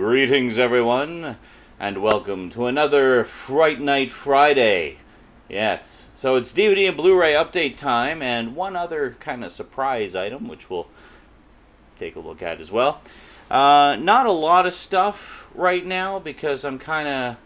Greetings, everyone, and welcome to another Fright Night Friday. Yes, so it's DVD and Blu-ray update time, and one other kind of surprise item, which we'll take a look at as well. Not a lot of stuff right now, because I'm kind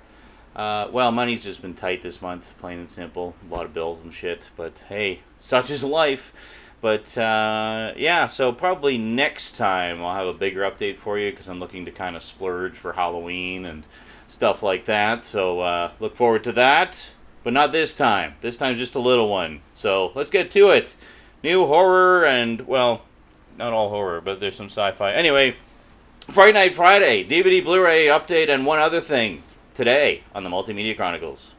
of, money's just been tight this month, plain and simple. A lot of bills and shit, but hey, such is life. But, yeah, so probably next time I'll have a bigger update for you, because I'm looking to kind of splurge for Halloween and stuff like that. So, look forward to that. But not this time. This time's just a little one. So, let's get to it. New horror and, well, not all horror, but there's some sci-fi. Anyway, Fright Night Friday, DVD, Blu-ray update, and one other thing today on the Multimedia Chronicles.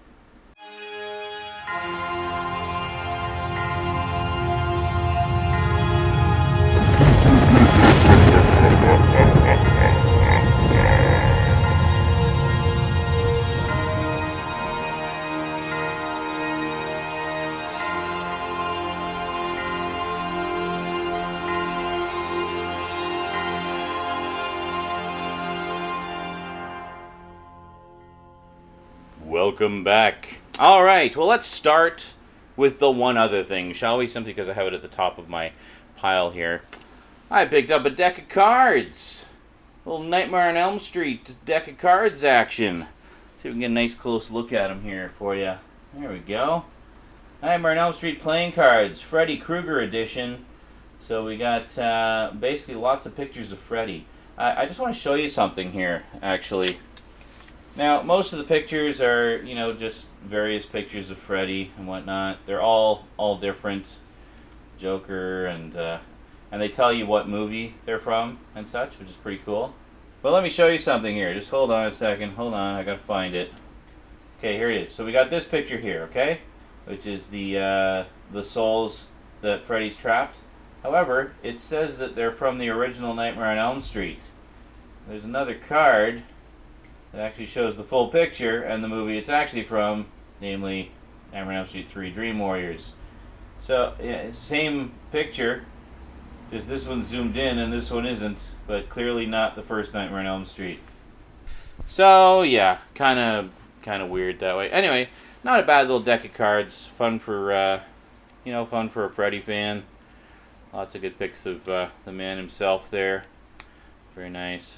Welcome back. Alright, well, let's start with the one other thing, shall we? Simply because I have it at the top of my pile here. I picked up a deck of cards. A little Nightmare on Elm Street deck of cards action. See if we can get a nice close look at them here for you. There we go. Nightmare on Elm Street playing cards, Freddy Krueger edition. So we got basically lots of pictures of Freddy. I just want to show you something here, actually. Now, most of the pictures are, just various pictures of Freddy and whatnot. They're all different. Joker and they tell you what movie they're from and such, which is pretty cool. But let me show you something here. Just hold on a second. Hold on, I gotta find it. Okay, here it is. So we got this picture here, okay? Which is the souls that Freddy's trapped. However, it says that they're from the original Nightmare on Elm Street. There's another card that actually shows the full picture and the movie it's actually from, namely Nightmare on Elm Street 3 Dream Warriors. So, yeah, same picture, just this one's zoomed in and this one isn't, but clearly not the first Nightmare on Elm Street. So, yeah, kind of weird that way. Anyway, not a bad little deck of cards. Fun for, fun for a Freddy fan. Lots of good pics of the man himself there. Very nice.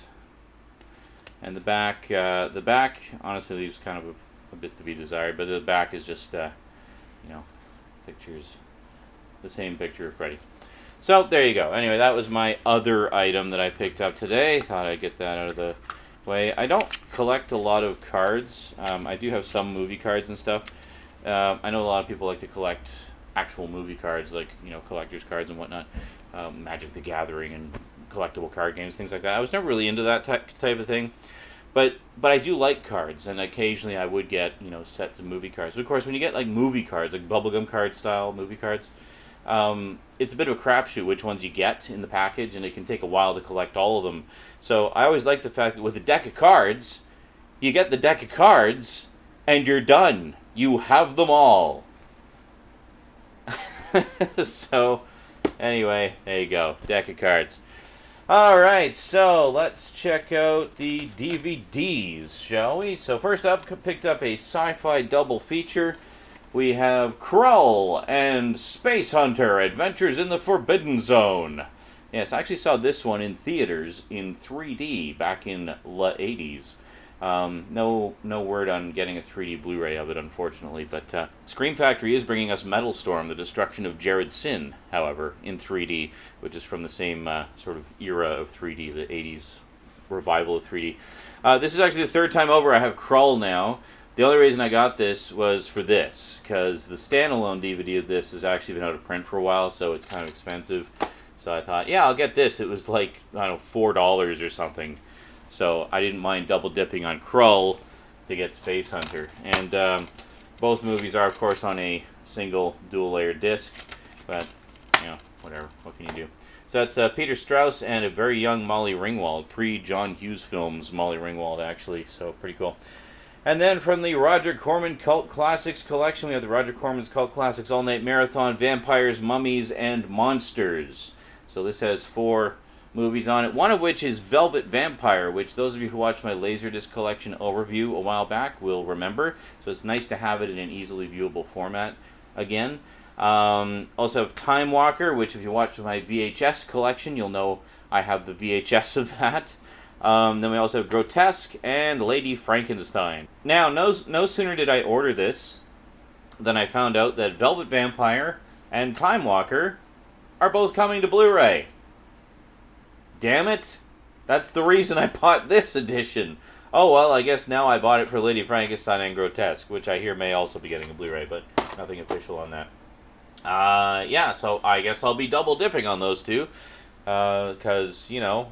And the back, honestly leaves kind of a bit to be desired, but the back is just, pictures, the same picture of Freddy. So, there you go. Anyway, that was my other item that I picked up today. Thought I'd get that out of the way. I don't collect a lot of cards. I do have some movie cards and stuff. I know a lot of people like to collect actual movie cards, like, collector's cards and whatnot. Magic the Gathering and collectible card games, things like that. I was never really into that type of thing, but I do like cards, and occasionally I would get sets of movie cards. But of course, when you get like movie cards, like bubblegum card style movie cards, it's a bit of a crapshoot which ones you get in the package, and it can take a while to collect all of them. So I always like the fact that with a deck of cards, you get the deck of cards, and you're done. You have them all. So anyway, there you go, deck of cards. Alright, so let's check out the DVDs, shall we? So first up, picked up a sci-fi double feature. We have Krull and Space Hunter, Adventures in the Forbidden Zone. Yes, I actually saw this one in theaters in 3D back in the 80s. No word on getting a 3D Blu-ray of it, unfortunately, but Scream Factory is bringing us Metal Storm, The Destruction of Jared Sin, however, in 3D, which is from the same sort of era of 3D, the 80s revival of 3D. This is actually the third time over I have Krull now. The only reason I got this was for this, because the standalone DVD of this has actually been out of print for a while, so it's kind of expensive. So I thought, yeah, I'll get this. It was like, I don't know, $4 or something. So I didn't mind double dipping on Krull to get Space Hunter. And both movies are, of course, on a single dual-layer disc. But, whatever. What can you do? So that's Peter Strauss and a very young Molly Ringwald. Pre-John Hughes films, Molly Ringwald, actually. So pretty cool. And then from the Roger Corman Cult Classics collection, we have the Roger Corman's Cult Classics All Night Marathon, Vampires, Mummies, and Monsters. So this has 4 movies on it. One of which is Velvet Vampire, which those of you who watched my Laserdisc collection overview a while back will remember. So it's nice to have it in an easily viewable format again. Also have Time Walker, which if you watch my VHS collection, you'll know I have the VHS of that. Then we also have Grotesque and Lady Frankenstein. Now, no sooner did I order this than I found out that Velvet Vampire and Time Walker are both coming to Blu-ray. Damn it! That's the reason I bought this edition. Oh well, I guess now I bought it for Lady Frankenstein and Grotesque, which I hear may also be getting a Blu-ray, but nothing official on that. Yeah, so I guess I'll be double dipping on those two, because, you know,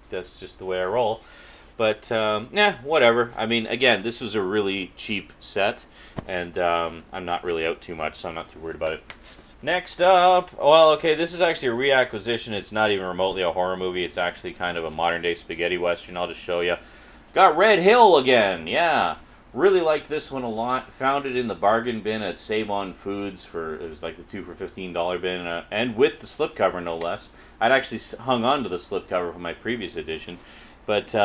that's just the way I roll. But, yeah, whatever. I mean, again, this was a really cheap set, and I'm not really out too much, so I'm not too worried about it. Next up, well, okay, this is actually a reacquisition. It's not even remotely a horror movie. It's actually kind of a modern-day spaghetti western. I'll just show you. Got Red Hill again, yeah. Really liked this one a lot. Found it in the bargain bin at Save On Foods it was like the 2 for $15 bin, and with the slipcover, no less. I'd actually hung on to the slipcover from my previous edition, but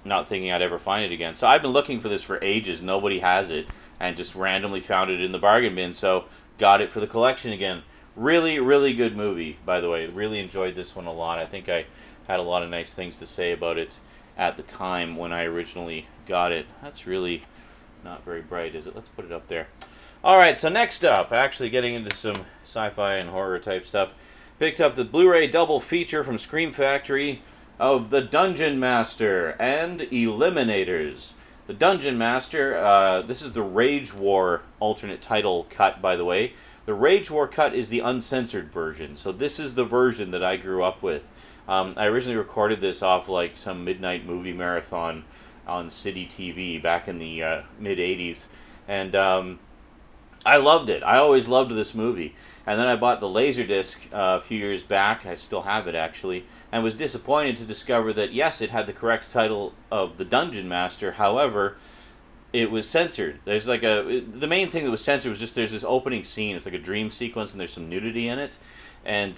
not thinking I'd ever find it again. So I've been looking for this for ages. Nobody has it, and just randomly found it in the bargain bin, so got it for the collection again. Really, really good movie, by the way. Really enjoyed this one a lot. I think I had a lot of nice things to say about it at the time when I originally got it. That's really not very bright, is it? Let's put it up there. Alright, so next up, actually getting into some sci-fi and horror type stuff, picked up the Blu-ray double feature from Scream Factory of The Dungeon Master and Eliminators. The Dungeon Master, this is the Rage War alternate title cut, by the way. The Rage War cut is the uncensored version, so this is the version that I grew up with. I originally recorded this off like some midnight movie marathon on City TV back in the mid-'80s, and I loved it. I always loved this movie. And then I bought the Laserdisc a few years back. I still have it, actually, and was disappointed to discover that, yes, it had the correct title of The Dungeon Master. However, it was censored. There's like the main thing that was censored was just there's this opening scene. It's like a dream sequence, and there's some nudity in it. And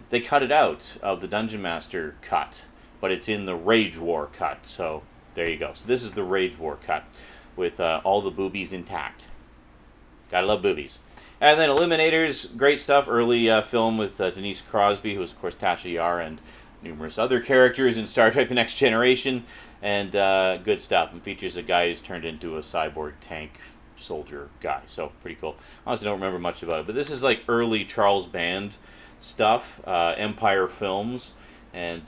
they cut it out of the Dungeon Master cut, but it's in the Rage War cut. So there you go. So this is the Rage War cut with all the boobies intact. Gotta love boobies. And then Eliminators, great stuff. Early film with Denise Crosby, who was, of course, Tasha Yar, and numerous other characters in Star Trek The Next Generation. And good stuff. And features a guy who's turned into a cyborg tank soldier guy. So pretty cool. Honestly, don't remember much about it. But this is like early Charles Band stuff, Empire Films, and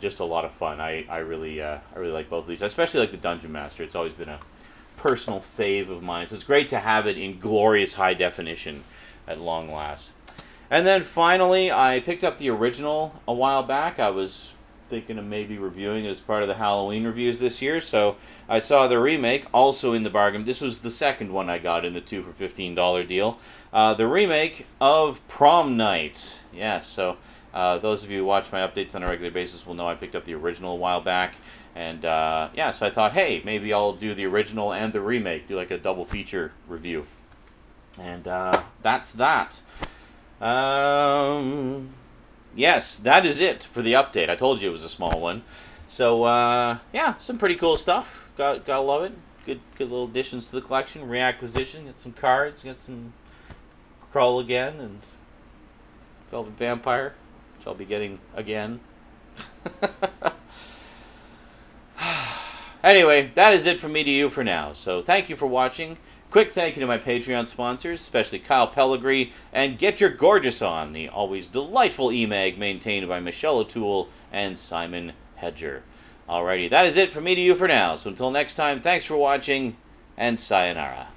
just a lot of fun. I really like both of these. I especially like The Dungeon Master. It's always been a personal fave of mine. So it's great to have it in glorious high definition at long last. And then finally, I picked up the original a while back. I was thinking of maybe reviewing it as part of the Halloween reviews this year, so I saw the remake also in the bargain. This was the second one I got in the 2 for $15 deal. The remake of Prom Night. Yes, so those of you who watch my updates on a regular basis will know I picked up the original a while back. And yeah, so I thought, hey, maybe I'll do the original and the remake, do like a double feature review. And that's that. Yes, that is it for the update. I told you it was a small one. So yeah, some pretty cool stuff. Gotta love it. Good little additions to the collection. Reacquisition. Got some cards. Got some Krull again and Velvet Vampire, which I'll be getting again. Anyway, that is it from me to you for now. So thank you for watching. Quick thank you to my Patreon sponsors, especially Kyle Pellegrini and Get Your Gorgeous On, the always delightful e-mag maintained by Michelle O'Toole and Simon Hedger. Alrighty, that is it from me to you for now. So until next time, thanks for watching, and sayonara.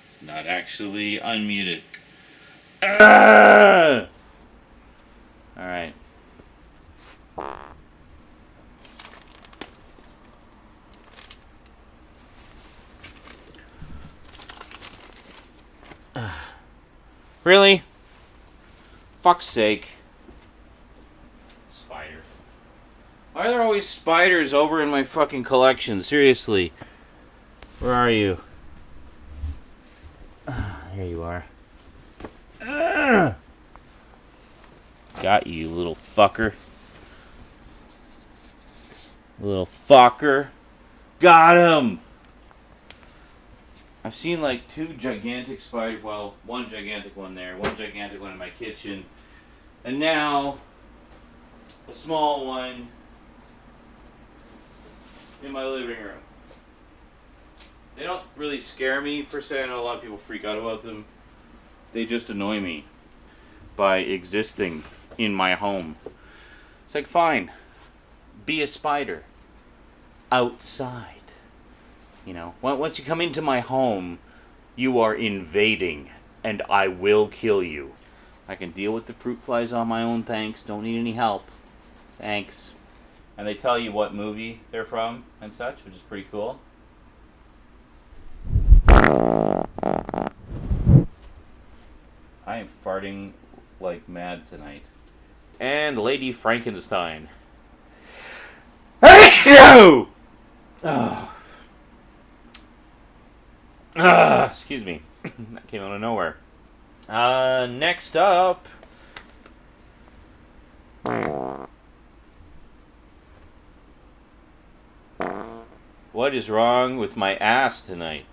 It's not actually unmuted. Alright. Really? Fuck's sake. Spider. Why are there always spiders over in my fucking collection? Seriously. Where are you? Here you are. Got you, little fucker. Little fucker. Got him! I've seen like two gigantic spiders. Well, one gigantic one there. One gigantic one in my kitchen. And now, a small one in my living room. They don't really scare me, per se. I know a lot of people freak out about them. They just annoy me by existing in my home. It's like, fine, be a spider outside. You know, once you come into my home, you are invading, and I will kill you. I can deal with the fruit flies on my own, thanks. Don't need any help. Thanks. And they tell you what movie they're from and such, which is pretty cool. I am farting like mad tonight. And Lady Frankenstein. Oh! Excuse me. That came out of nowhere. Next up. What is wrong with my ass tonight?